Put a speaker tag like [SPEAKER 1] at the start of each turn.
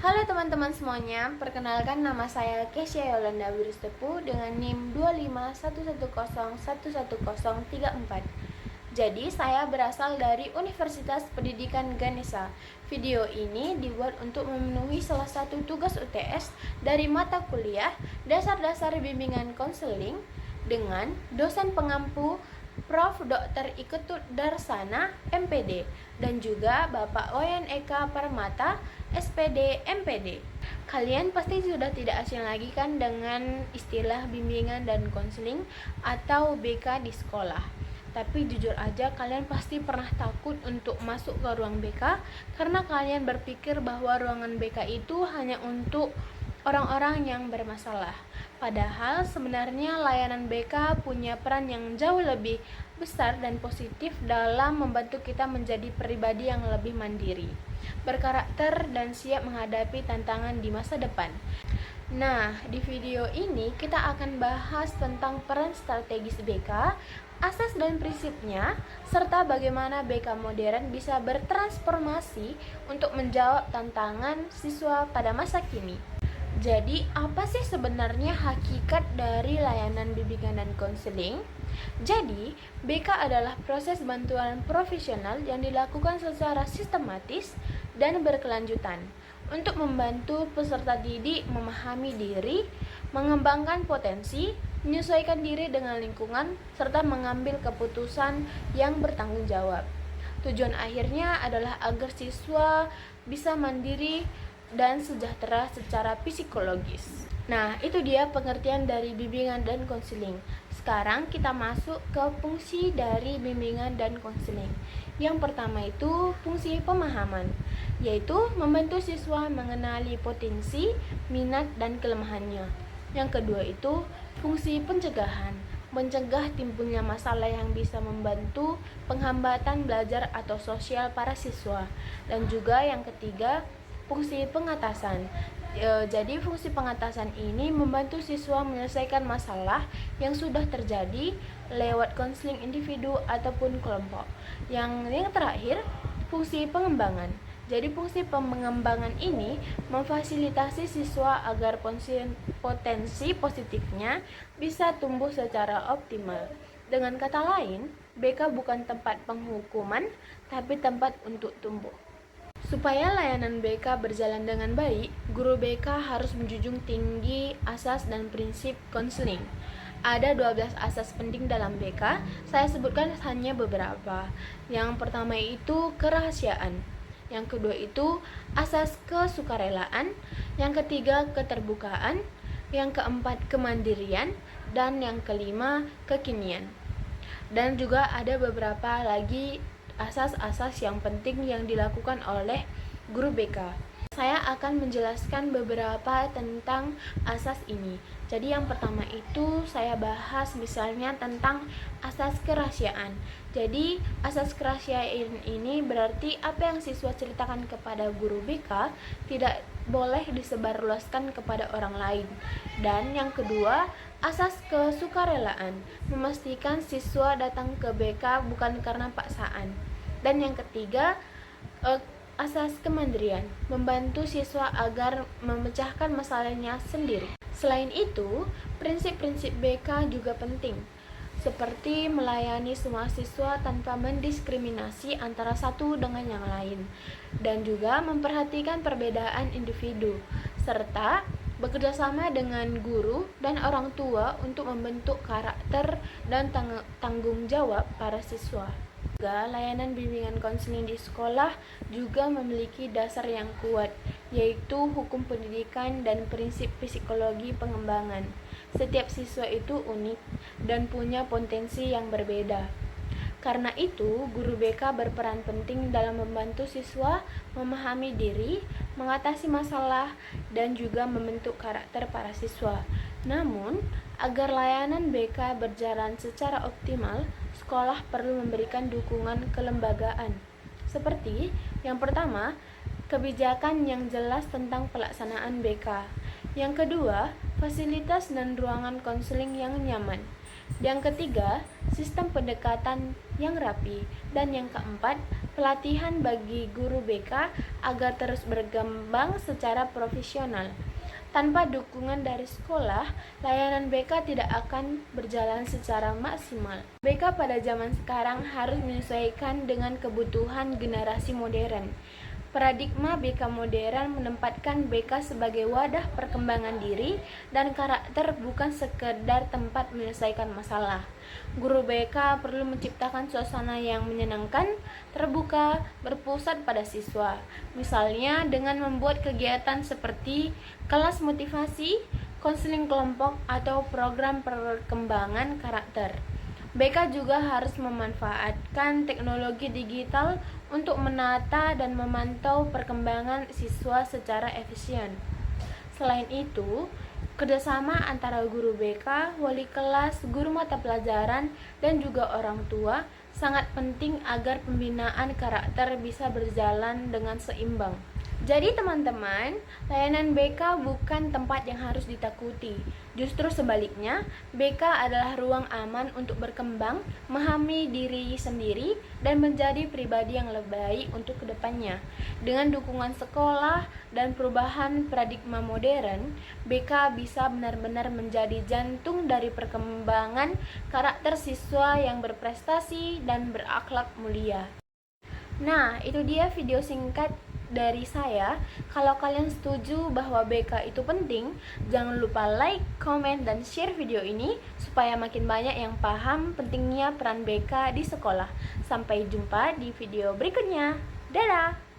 [SPEAKER 1] Halo teman-teman semuanya, perkenalkan nama saya Kesya Yolanda Wirustepu dengan NIM 25110111034. Jadi saya berasal dari Universitas Pendidikan Ganesha. Video ini dibuat untuk memenuhi salah satu tugas UTS dari mata kuliah Dasar-Dasar Bimbingan Konseling dengan dosen pengampu Prof. Dr. Iketut Darsana, MPD, dan juga Bapak Wayan Eka Permata, SPD, MPD. Kalian pasti sudah tidak asing lagi kan dengan istilah bimbingan dan konseling atau BK di sekolah. Tapi jujur aja kalian pasti pernah takut untuk masuk ke ruang BK karena kalian berpikir bahwa ruangan BK itu hanya untuk orang-orang yang bermasalah. Padahal sebenarnya layanan BK punya peran yang jauh lebih besar dan positif dalam membantu kita menjadi pribadi yang lebih mandiri, berkarakter, dan siap menghadapi tantangan di masa depan. Nah, di video ini kita akan bahas tentang peran strategis BK, asas dan prinsipnya, serta bagaimana BK modern bisa bertransformasi untuk menjawab tantangan siswa pada masa kini. Jadi, apa sih sebenarnya hakikat dari layanan bimbingan dan konseling? Jadi, BK adalah proses bantuan profesional yang dilakukan secara sistematis dan berkelanjutan untuk membantu peserta didik memahami diri, mengembangkan potensi, menyesuaikan diri dengan lingkungan, serta mengambil keputusan yang bertanggung jawab. Tujuan akhirnya adalah agar siswa bisa mandiri dan sejahtera secara psikologis. Nah, itu dia pengertian dari bimbingan dan konseling. Sekarang kita masuk ke fungsi dari bimbingan dan konseling. Yang pertama itu fungsi pemahaman, yaitu membantu siswa mengenali potensi, minat, dan kelemahannya. Yang kedua itu fungsi pencegahan, mencegah timbulnya masalah yang bisa membantu penghambatan belajar atau sosial para siswa. Dan juga yang ketiga, fungsi pengatasan. Jadi fungsi pengatasan ini membantu siswa menyelesaikan masalah yang sudah terjadi lewat konseling individu ataupun kelompok. Yang terakhir, fungsi pengembangan. Jadi fungsi pengembangan ini memfasilitasi siswa agar potensi positifnya bisa tumbuh secara optimal. Dengan kata lain, BK bukan tempat penghukuman, tapi tempat untuk tumbuh. Supaya layanan BK berjalan dengan baik, guru BK harus menjunjung tinggi asas dan prinsip konseling. Ada 12 asas penting dalam BK, saya sebutkan hanya beberapa. Yang pertama itu kerahasiaan. Yang kedua itu asas kesukarelaan. Yang ketiga keterbukaan. Yang keempat kemandirian. Dan yang kelima kekinian. Dan juga ada beberapa lagi asas-asas yang penting yang dilakukan oleh guru BK. Saya akan menjelaskan beberapa tentang asas ini. Jadi yang pertama itu saya bahas misalnya tentang asas kerahasiaan. Jadi asas kerahasiaan ini berarti apa yang siswa ceritakan kepada guru BK tidak boleh disebarluaskan kepada orang lain. Dan yang kedua, asas kesukarelaan, memastikan siswa datang ke BK bukan karena paksaan. Dan yang ketiga, asas kemandirian, membantu siswa agar memecahkan masalahnya sendiri. Selain itu, prinsip-prinsip BK juga penting, seperti melayani semua siswa tanpa mendiskriminasi antara satu dengan yang lain, dan juga memperhatikan perbedaan individu, serta bekerjasama dengan guru dan orang tua untuk membentuk karakter dan tanggung jawab para siswa. Juga, layanan bimbingan konseling di sekolah juga memiliki dasar yang kuat, yaitu hukum pendidikan dan prinsip psikologi pengembangan. Setiap siswa itu unik dan punya potensi yang berbeda. Karena itu, guru BK berperan penting dalam membantu siswa memahami diri, mengatasi masalah, dan juga membentuk karakter para siswa. Namun, agar layanan BK berjalan secara optimal, sekolah perlu memberikan dukungan kelembagaan. Seperti yang pertama, kebijakan yang jelas tentang pelaksanaan BK. Yang kedua, fasilitas dan ruangan konseling yang nyaman. Yang ketiga, sistem pendekatan yang rapi. Dan yang keempat, pelatihan bagi guru BK agar terus berkembang secara profesional. Tanpa dukungan dari sekolah, layanan BK tidak akan berjalan secara maksimal. BK pada zaman sekarang harus menyesuaikan dengan kebutuhan generasi modern. Paradigma BK modern menempatkan BK sebagai wadah perkembangan diri dan karakter, bukan sekedar tempat menyelesaikan masalah. Guru BK perlu menciptakan suasana yang menyenangkan, terbuka, berpusat pada siswa. Misalnya dengan membuat kegiatan seperti kelas motivasi, konseling kelompok, atau program perkembangan karakter. BK juga harus memanfaatkan teknologi digital untuk menata dan memantau perkembangan siswa secara efisien. Selain itu, kerjasama antara guru BK, wali kelas, guru mata pelajaran, dan juga orang tua sangat penting agar pembinaan karakter bisa berjalan dengan seimbang. Jadi teman-teman, layanan BK bukan tempat yang harus ditakuti. Justru sebaliknya, BK adalah ruang aman untuk berkembang, memahami diri sendiri, dan menjadi pribadi yang lebih baik untuk kedepannya. Dengan dukungan sekolah dan perubahan paradigma modern, BK bisa benar-benar menjadi jantung dari perkembangan karakter siswa yang berprestasi dan berakhlak mulia. Nah, itu dia video singkat dari saya. Kalau kalian setuju bahwa BK itu penting, jangan lupa like, komen, dan share video ini supaya makin banyak yang paham pentingnya peran BK di sekolah. Sampai jumpa di video berikutnya. Dadah!